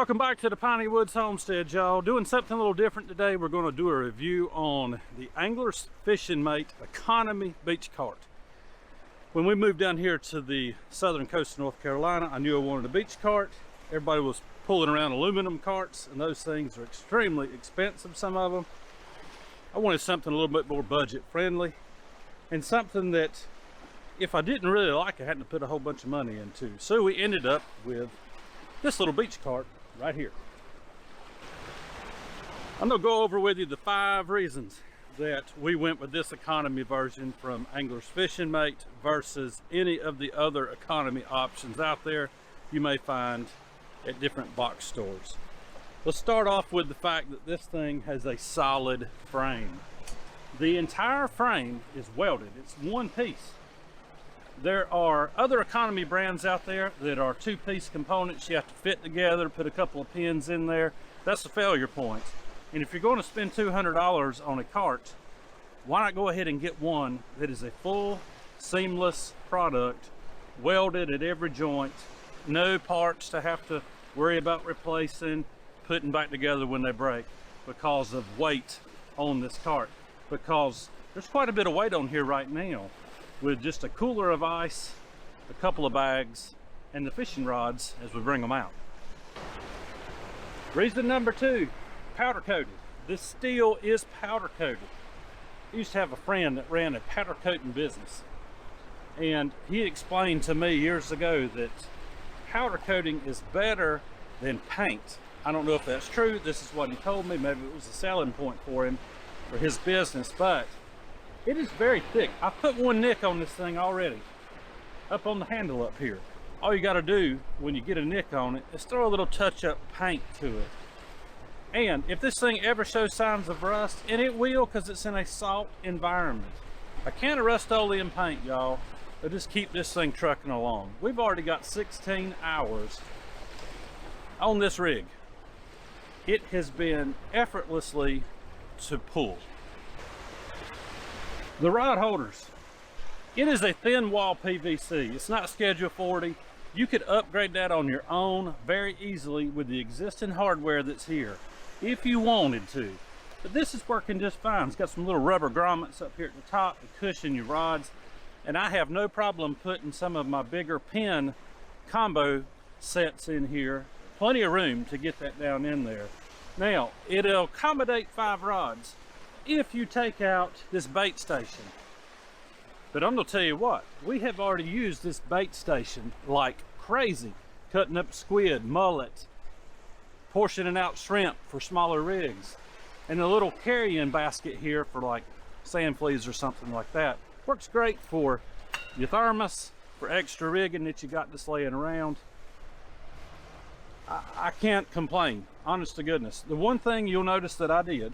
Welcome back to the Piney Woods Homestead, y'all. Doing something a little different today. We're going to do a review on the Angler's Fishing Mate Economy Beach Cart. When we moved down here to the southern coast of North Carolina, I knew I wanted a beach cart. Everybody was pulling around aluminum carts, and those things are extremely expensive, some of them. I wanted something a little bit more budget friendly, and something that if I didn't really like, I hadn't to put a whole bunch of money into. So we ended up with this little beach cart right here. I'm gonna go over with you the 5 reasons that we went with this economy version from Angler's Fishing Mate versus any of the other economy options out there you may find at different box stores. Let's start off with the fact that this thing has a solid frame. The entire frame is welded. It's one piece. There are other economy brands out there that are 2-piece components. You have to fit together, put a couple of pins in there. That's the failure point. And if you're going to spend $200 on a cart, why not go ahead and get one that is a full, seamless product, welded at every joint, no parts to have to worry about replacing, putting back together when they break because of weight on this cart. Because there's quite a bit of weight on here right now, with just a cooler of ice, a couple of bags, and the fishing rods as we bring them out. Reason number 2, powder coated. This steel is powder coated. I used to have a friend that ran a powder coating business, and he explained to me years ago that powder coating is better than paint. I don't know if that's true. This is what he told me. Maybe it was a selling point for him for his business, but it is very thick. I've put one nick on this thing already, up on the handle up here. All you gotta do when you get a nick on it is throw a little touch-up paint to it. And if this thing ever shows signs of rust, and it will because it's in a salt environment, a can of Rust-Oleum paint, y'all, will just keep this thing trucking along. We've already got 16 hours on this rig. It has been effortlessly to pull. The rod holders. It is a thin wall PVC. It's not Schedule 40. You could upgrade that on your own very easily with the existing hardware that's here, if you wanted to. But this is working just fine. It's got some little rubber grommets up here at the top to cushion your rods. And I have no problem putting some of my bigger pin combo sets in here. Plenty of room to get that down in there. Now, it'll accommodate 5 rods if you take out this bait station. But I'm gonna tell you what, we have already used this bait station like crazy, cutting up squid, mullet, portioning out shrimp for smaller rigs, and a little carrying basket here for like sand fleas or something like that. Works great for your thermos, for extra rigging that you got just laying around. I can't complain, honest to goodness. The one thing you'll notice that I did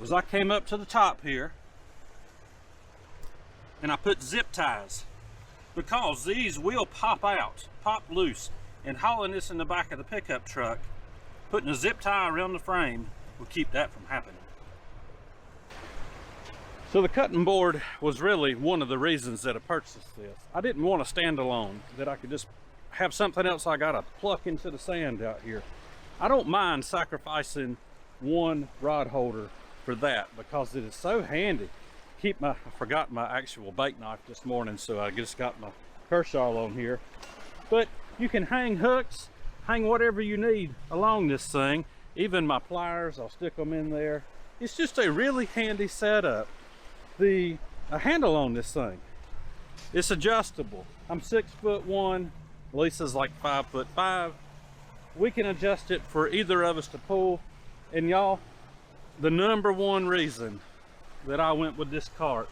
was I came up to the top here and I put zip ties, because these will pop out, pop loose, and hauling this in the back of the pickup truck, putting a zip tie around the frame will keep that from happening. So the cutting board was really one of the reasons that I purchased this. I didn't want a standalone that I could just have something else I gotta pluck into the sand out here. I don't mind sacrificing one rod holder for that because it is so handy. I forgot my actual bait knife this morning, so I just got my Kershaw on here. But you can hang hooks, hang whatever you need along this thing. Even my pliers, I'll stick them in there. It's just a really handy setup. The handle on this thing, it's adjustable. I'm 6'1", Lisa's like 5'5". We can adjust it for either of us to pull. And y'all, the number 1 reason that I went with this cart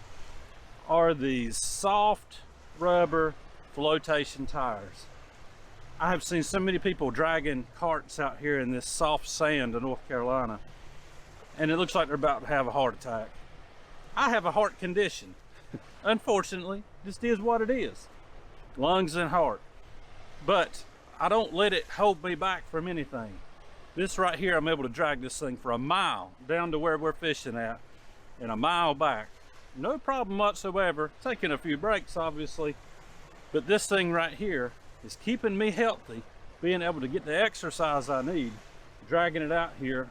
are these soft rubber flotation tires. I have seen so many people dragging carts out here in this soft sand of North Carolina, and it looks like they're about to have a heart attack. I have a heart condition. Unfortunately, this is what it is. Lungs and heart. But I don't let it hold me back from anything. This right here, I'm able to drag this thing for a mile down to where we're fishing at and a mile back. No problem whatsoever. Taking a few breaks, obviously, but this thing right here is keeping me healthy being able to get the exercise I need, dragging it out here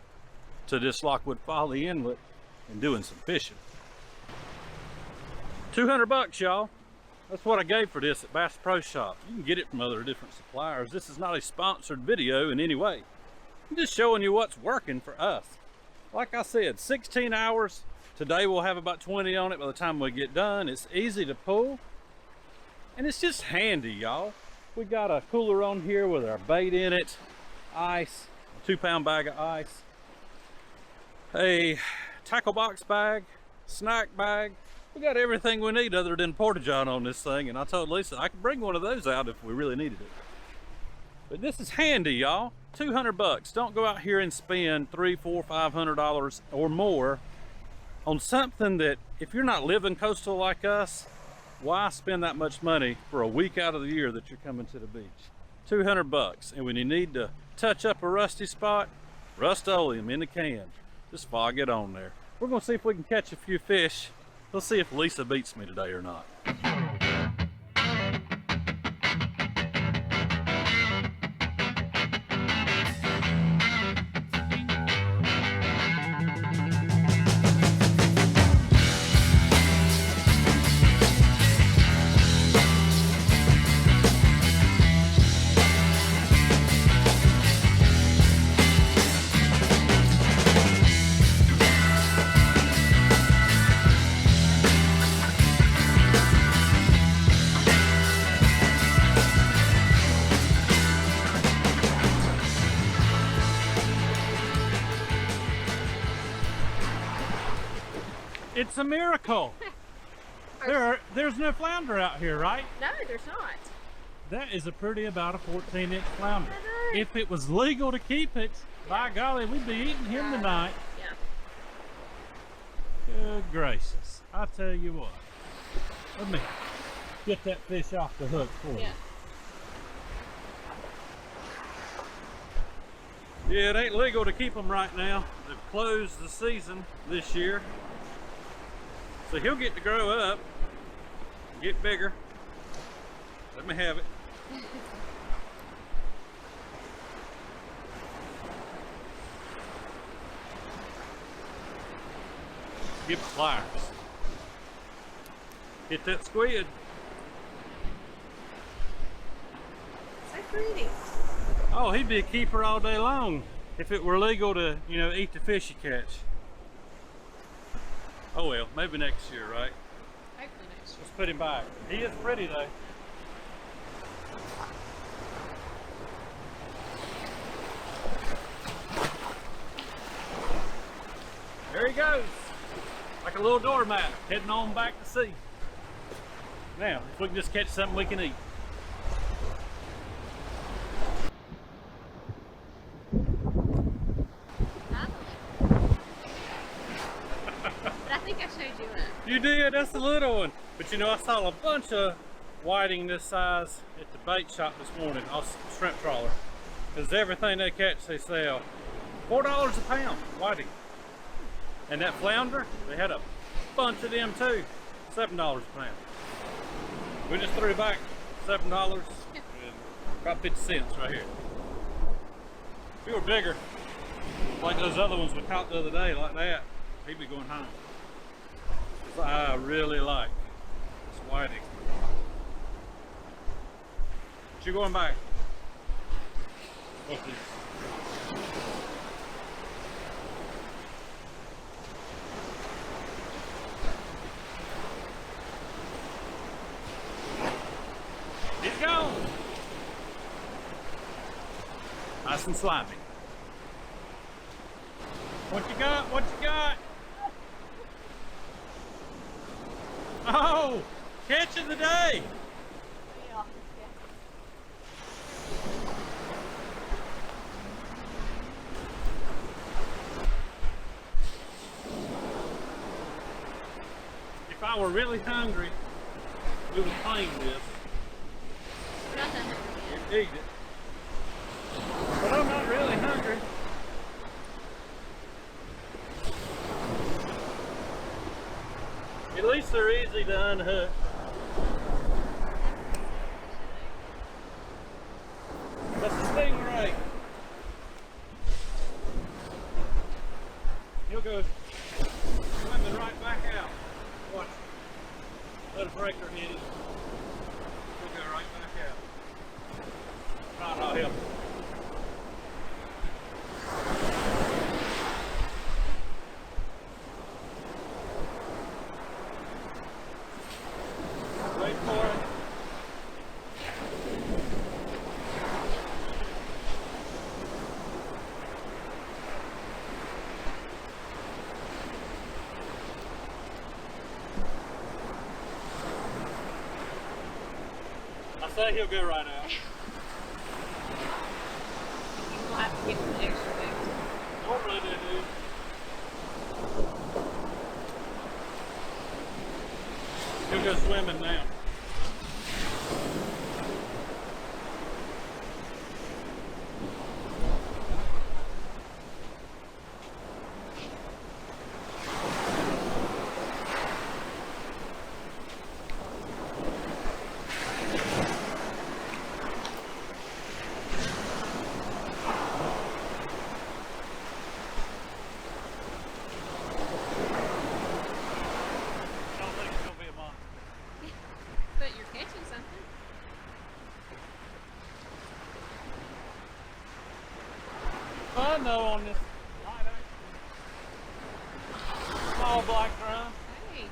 to this Lockwood Folly Inlet and doing some fishing. 200 bucks, y'all. That's what I gave for this at Bass Pro Shop. You can get it from other different suppliers. This is not a sponsored video in any way. I'm just showing you what's working for us. Like I said, 16 hours. Today we'll have about 20 on it by the time we get done. It's easy to pull. And it's just handy, y'all. We got a cooler on here with our bait in it, ice, a 2-pound bag of ice, a tackle box bag, snack bag. We got everything we need other than Porta-John on this thing, and I told Lisa I could bring one of those out if we really needed it. But this is handy, y'all. 200 bucks. Don't go out here and spend $300, $400, $500 or more on something that, if you're not living coastal like us, why spend that much money for a week out of the year that you're coming to the beach? 200 bucks. And when you need to touch up a rusty spot, Rust-Oleum in the can. Just fog it on there. We're gonna see if we can catch a few fish. We'll see if Lisa beats me today or not. It's a miracle. There's no flounder out here, right? No, there's not. That is about a 14-inch flounder. If it was legal to keep it, by golly, we'd be eating him tonight. Yeah. Good gracious. I tell you what. Let me get that fish off the hook for you. Yeah, it ain't legal to keep them right now. They've closed the season this year. So he'll get to grow up, get bigger. Let me have it. Get the pliers. Hit that squid. So pretty. Oh, he'd be a keeper all day long if it were legal to, you know, eat the fish you catch. Oh well, maybe next year, right? Hopefully next year. Let's put him back. He is pretty though. There he goes. Like a little doormat, heading on back to sea. Now, if we can just catch something we can eat. You did, that's the little one. But you know, I saw a bunch of whiting this size at the bait shop this morning, off shrimp trawler. Because everything they catch, they sell. $4 a pound, whiting. And that flounder, they had a bunch of them too. $7 a pound. We just threw back $7 and about 50 cents right here. If he were bigger, like those other ones we caught the other day, like that, he'd be going home. I really like this whiting. But you're going back. What's this? He's gone. Nice and slimy. What you got? What you got? Oh, catch of the day. Yeah. If I were really hungry, we would claim this We're not done hungry and eat it. But I'm not really hungry. At least they're easy to unhook. That's the He'll go swimming right back out. Watch. Let a breaker hit him. He'll go right back out. Right, I'll help him. Wait for it. I say he'll go right out. We'll have to get some extra things. Normally they do. He'll go swimming now. Don't think it's gonna be a monster. But you're catching something. I know on this light action. Small black drum. Hey.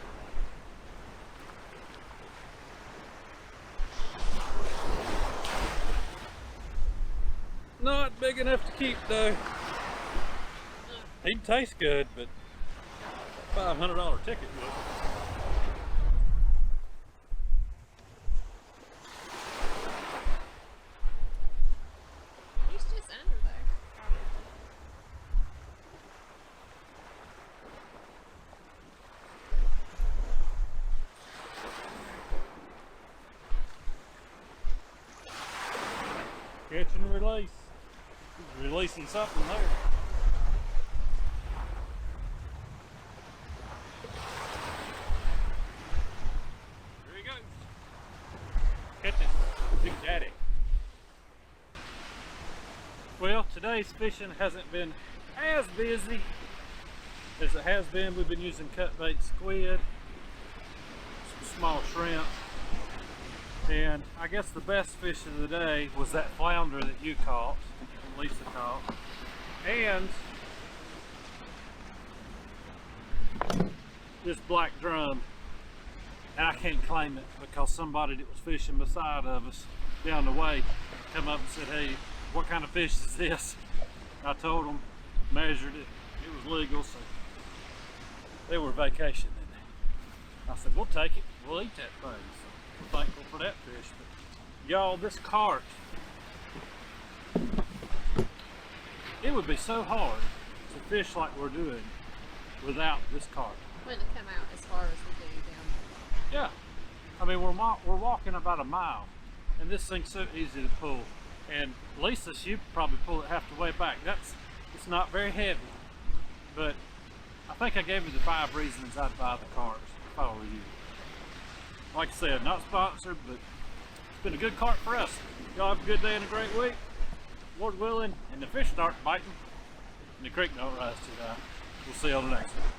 Not big enough to keep though. He'd taste good, but $500 ticket would. He's just under there. Probably. Catch and release. He's releasing something there. There he goes. Catching Big Daddy. Well, today's fishing hasn't been as busy as it has been. We've been using cut bait squid, some small shrimp, and I guess the best fish of the day was that flounder that you caught, and Lisa caught, and this black drum. And I can't claim it because somebody that was fishing beside of us down the way come up and said, "Hey, what kind of fish is this?" I told them, measured it, it was legal, so they were vacationing. I said, "We'll take it, we'll eat that thing." So we're thankful for that fish. But y'all, this cart, it would be so hard to fish like we're doing without this cart. Wouldn't have come out as far as we do down Yeah, I mean we're walking about a mile, and this thing's so easy to pull. And Lisa, she probably pull it half the way back. It's not very heavy, but I think I gave you the 5 reasons I'd buy the cart if I were you. Like I said, not sponsored, but it's been a good cart for us. Y'all have a good day and a great week. Lord willing, and the fish start biting, and the creek don't rise too high. We'll see you on the next one.